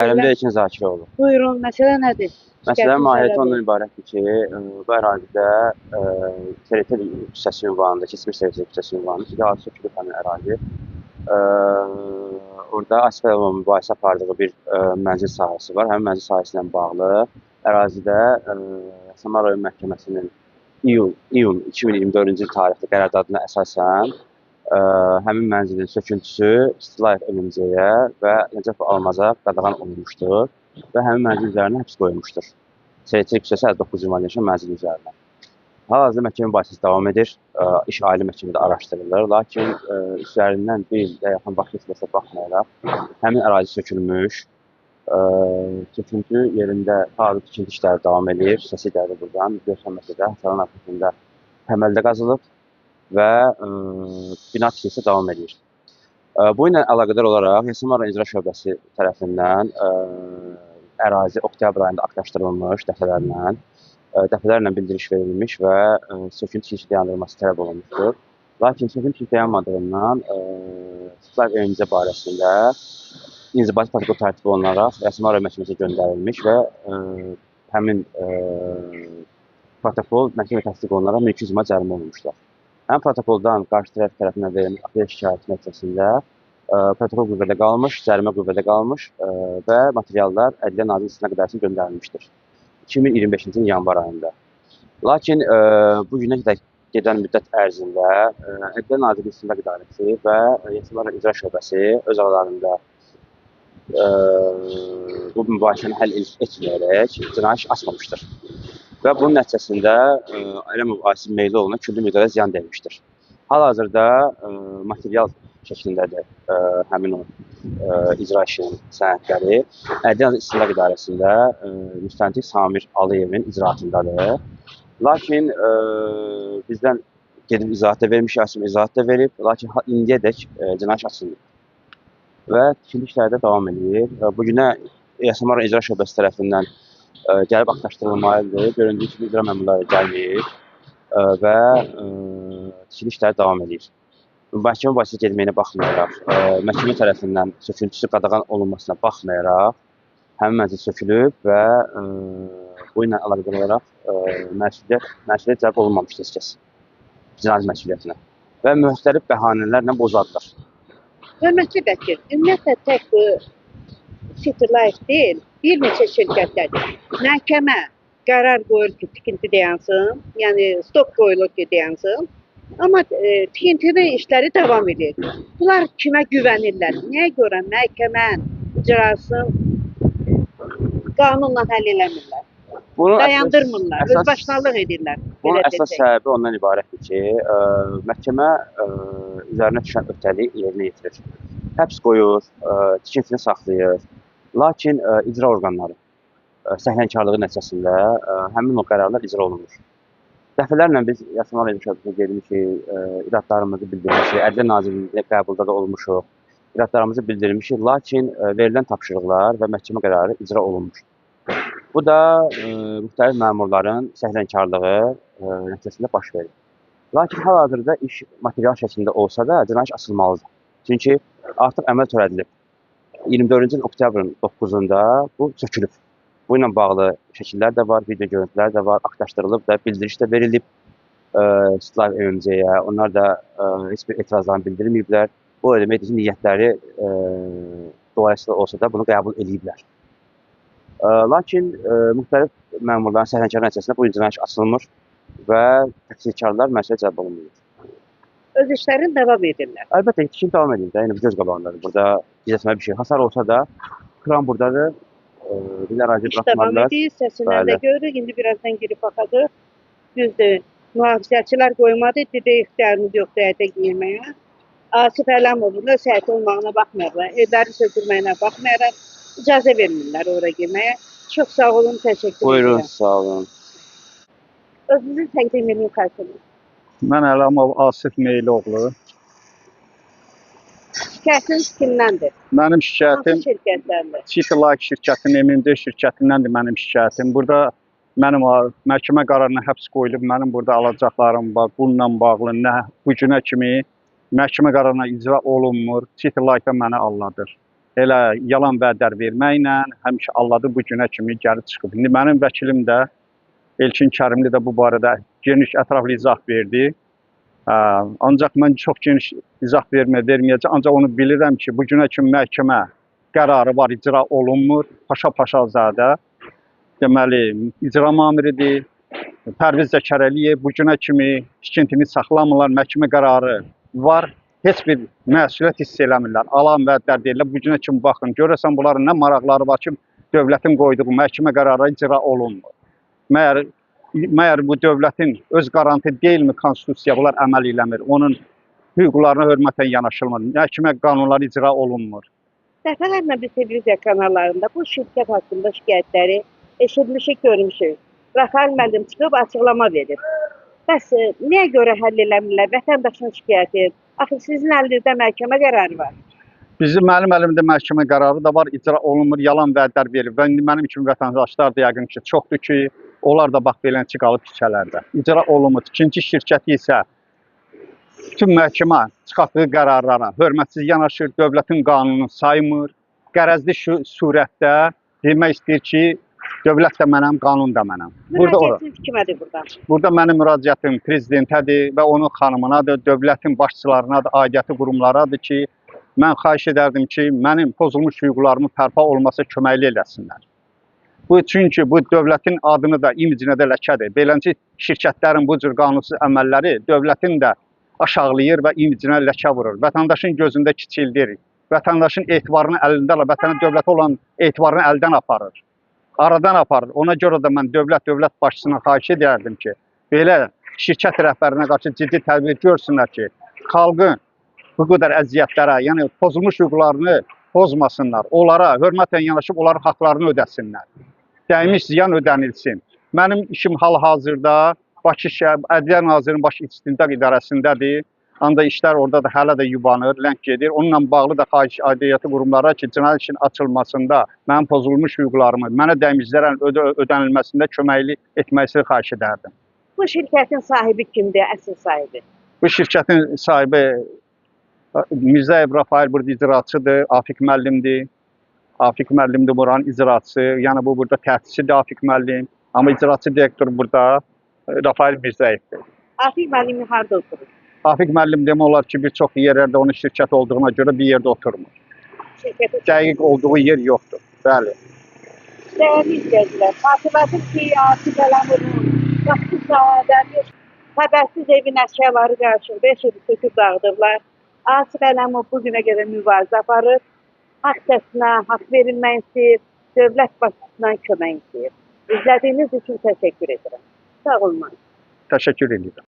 Əlimdə Ekin Zakiroğlu. Buyurun, məsələ nədir? Məsələn, mahiyyəti ondan ibarətdir ki, bu ərazidə Teretel küçəsi ünvanında, keçmiş Teretel küçəsi ünvanında iki adı sökülüb həmin ərazi. Orada Asferovla mübahisə apardığı bir mənzil sahəsi var. Həmin mənzil sahəsi ilə bağlı ərazidə Samara rayon məhkəməsinin iyun 2024-cü il tarixli qərardadına əsasən həmin mənzilin söküntüsü İstilayev MMC-yə və Nəcəf Almaza qadağan olunmuşdur və həmin mənzil üzərinə həbs qoyulmuşdur. Teretel küçəsi 59 ünvanında yaşayan mənzil üzərinə. Hal-hazırda məhkəmə mübahisəsi davam edir. İş ali məhkəmədə araşdırılır. Lakin üzərindən bir ilə yaxın vaxt keçməsə baxmayaraq həmin ərazi sökülmüş. Söküntü yerində hal-hazırda tikinti işləri davam edir. Səsi gəlir buradan. Görsənməsə hasarın arxasında təməldə qazılıb və bina tikintisi davam edir. Bu ilə əlaqədar olaraq Samara İcra Şöbəsi tərəfindən ərazi oktyabr ayında aktlaşdırılmış dəfələrlə bildiriş verilmiş və söküntü tikintisi dayandırılması tələb olunmuşdur. Lakin söküntü tikintisi dayanmadığından İstilayev MMC barəsində inzibati protokol tərtib olunaraq Samara məhkəməsinə göndərilmiş və həmin protokol məhkəmə təsdiq olunaraq mülki üzümə cərimə olunmuşdur. Həmin protokoldan qarşı tərəf tərəfindən verilmiş apel şikayəti nəticəsində protokol qüvvədə qalmış, cərimə qüvvədə qalmış və materiallar Ədliyyə Nazirliyinin İstintaq İdarəsinə göndərilmişdir 2025-ci ilin yanvar ayında. Lakin bu günə qədər gedən müddət ərzində Ədliyyə Nazirliyinin İstintaq İdarəsi və Samara İcra Şöbəsi öz aralarında bu mübahisəni həll etməyərək cinayət iş açmamışdır. Və bunun nəticəsində elə mübahisə meyli oluna küllü miqdarda ziyan dəymişdir. Hal-hazırda material şəklindədir həmin o icra işinin sənədləri. Ədliyyə Nazirliyinin İstintaq İdarəsində müstəntiq Samir Alıyevin icraatındadır. Lakin bizdən gedib izahat da vermiş, izahat da verib, lakin indiyədək cinayət açılmıyor. Və tikinti işləri də davam edir. Bu günə Samara İcra Şöbəsi tərəfindən gəlib aktlaşdırılmalıdır. Göründüyü kimi icra məmurları gəlməyib və tikinti işləri davam edir. Məhkəmə mübahisəsi getməyinə baxmayaraq, məhkəmə tərəfindən söküntüsü qadağan olunmasına baxmayaraq, həmin mənzil sökülüb və bu ilə əlaqədar olaraq məsuliyyət cəlb olunmamışdır heç kəs cinayət məsuliyyətinə və müxtəlif bəhanələrlə bozadılar. Hörmətli vəkil, ümumiyyətlə tək bu Citylife deyil, bir neçə şirkətlər. Məhkəmə qərar qoyur ki, tikinti dayansın, yəni stok qoyulur ki, dayansın. Amma tikintinin işləri davam edir. Bunlar kimə güvənirlər? Nəyə görə məhkəmənin icrasını qanunla həll eləmirlər? Dayandırmırlar, özbaşınalıq edirlər. Bunun əsas səbəbi ondan ibarətdir ki, məhkəmə üzərinə düşən öhdəliyi yerinə yetirir. Həbs qoyur, tikintini saxlayır. Lakin icra orqanları səhlənkarlığı nəticəsində həmin o qərarlar icra olunmur. Dəfələrlə biz Samara İcra Şöbəsinə gelmişik, iradlarımızı bildirmişik, Ədliyyə Nazirliyində qəbulda da olmuşuq, iradlarımızı bildirmişik, lakin verilən tapşırıqlar və məhkəmə qərarı icra olunmur. Bu da müxtəlif məmurların səhlənkarlığı nəticəsində baş verir. Lakin hal-hazırda iş material şəklində olsa da cinayət açılmalıdır. Çünki artıq əməl törədilib. 24-cü il oktyabrın 9-da bu sökülüb. Bu ilə bağlı şəkillər də var, video görüntülər də var, aktlaşdırılıb da, bildiriş də verilib İstilayev MMC-yə. Onlar da heç bir etirazlarını bildirməyiblər. Bu deməkdir ki, niyyətləri dolayısıyla olsa da bunu qəbul ediblər. Lakin müxtəlif məmurların səhlənkarlığı nəticəsində bu cinayət açılmır və təqsirkarlar məsuliyyət cəlb olunmuyor. Öz işlərini davam edirlər. Əlbəttə, tikinti davam edir də, göz qabağındadır. Burada gizlətməli bir şey. Hasar olsa da, kran buradadır. Bir ərazi İş davam buraxmalılar. edir, səsindən də görürük. İndi birazdan girib baxacaq. Düzdür, mühafizəçilər qoymadı, dedi ixtiyarımız yoxdur həyətə girməyə. Asif Ələmovun öz həyəti olmağına baxmayaraq, evləri sökülməyinə baxmayaraq, icazə vermirlər ora girməyə. Çox sağ olun, təşəkkür edirəm. Buyurun, sağ olun. Özünüzü təqdim edin xərcini. Mən Əlamov Asif Meyloğlu. Şirkətiniz kimdəndir? Mənim şirkətim Hansı şirkətlərdir? Citylife şirkətinin, MMD şirkətindəndir mənim şirkətim. Burada mənim məhkəmə qərarına həbs qoyulub, mənim burada alacaqlarım var. Bununla bağlı nə bu günə kimi məhkəmə qərarına icra olunmur. Citylife mənə aldadır. elə yalan vədlər verməklə həmişə alladı bu günə kimi gəlib çıxıb. İndi mənim vəkilim də Elçin Kərimli də bu barədə geniş ətraflı izah verdi. Ancaq mən çox geniş izah verməyəcəm. Ancaq onu bilirəm ki, bu günə kimi məhkəmə qərarı var, icra olunmur. Paşa Paşazadə deməli icra mamiridir. Pərviz Zəkərəliyev bu günə kimi tikintini saxlamırlar. Məhkəmə qərarı var. Heç bir məsuliyyət hiss eləmirlər. Alan vədlər deyirlər. Bu günə kimi baxın. Görəsən bunların nə maraqları var ki, dövlətin qoyduğu məhkəmə qərarı icra olunmur. Məyər bu dövlətin öz qarantı deyilmi konstitusiyaya bunlar əməl eləmir. Onun hüquqlarına hörmətən yanaşılmır. Məhkəmə qanunları icra olunmur. Dəfələrlə biz televiziya kanallarında bu şirkət haqqında şikayətləri eşitmişik, görmüşük. Rafael müəllim çıxıb açıqlama verir. Bəs niyə görə həll eləmirlər vətəndaşın şikayəti? Axı sizin əlinizdə məhkəmə qərarı var. Mənim əlimdə məhkəmə qərarı da var, icra olunmur, yalan vədlər verir. Və indi mənim kimi vətəndaşlar da yəqin ki, çoxdur ki, onlar da bax belənçi qalıb küçələrdə. İcra olunmur. İkinci şirkəti isə bütün məhkəmə çıxartdığı qərarlara hörmətsiz yanaşır, dövlətin qanununu saymır. Qərəzli surətdə demək istəyir ki, dövlət də mənəm, qanun da mənəm. Müraciətin kimədir burada? Burada mənim müraciətim prezidentədir və onun xanımınadır, dövlətin başçılarınadır, aidiyyəti qurumlaradır ki, mən xahiş edərdim ki, mənim pozulmuş hüquqlarımın bərpa olmasına köməkli eləsinlər. Çünki bu dövlətin adını da, imicinə də ləkədir. Beləncə şirkətlərin bu cür qanunsuz əməlləri dövlətin də aşağılayır və imicinə ləkə vurur. Vətəndaşın gözündə kiçildir. Vətəndaşın etibarını əlində alır, vətənə dövlətə olan etibarını əldən aparır. Aradan aparır. Ona görə də mən dövlət başçısına xahiş edərdim ki, belə şirkət rəhbərinə qarşı ciddi tədbir görsünlər ki, xalqın bu qədər əziyyətlərə, yəni pozulmuş hüquqlarını pozmasınlar. Onlara hörmətlə yanaşıb onların haqlarını ödəsinlər. Dəymiş ziyan ödənilsin. Mənim işim hal-hazırda Bakı şəhər Ədliyyə Nazirinin Baş İstintaq İdarəsindədir. Ancaq işlər orada da hələ də yubanır, ləng gedir. Onunla bağlı da xahiş aidiyyəti qurumlara ki, cinayət işin açılmasında mənim pozulmuş hüquqlarımı, mənə dəymişlərin ödənilməsində köməkli etməsini xahiş edərdim. Bu şirkətin sahibi kimdir, əsl sahibi? Bu şirkətin sahibi Mirzəyev Rafael burada icraçıdır, Afiq müəllimdir. Afiq müəllimdir buranın icraçısı. Yəni bu burada təhdisçidir Afiq müəllim. Amma icraçı direktor burada Rafael Mirzəyevdir. Afiq müəllim harda oturur? Afiq müəllim demək olar ki, bir çox yerlərdə onun şirkət olduğuna görə bir yerdə oturmur. Dəqiq olduğu yer yoxdur. Bəli. Dəyərli izləyicilər, xatırladım ki, Afiq Əlamovun vaxtı sahədə xəbərsiz evin əşyaları qarşılıq 5 il söküb dağıdıblar. Afiq Əlamov bu günə qədər mübarizə aparır. Haqq səsinə, haqq verilmək istəyir, dövlət başçısından kömək istəyir. İzlədiyiniz üçün təşəkkür edirəm. Sağ olun. Təşəkkür edirəm.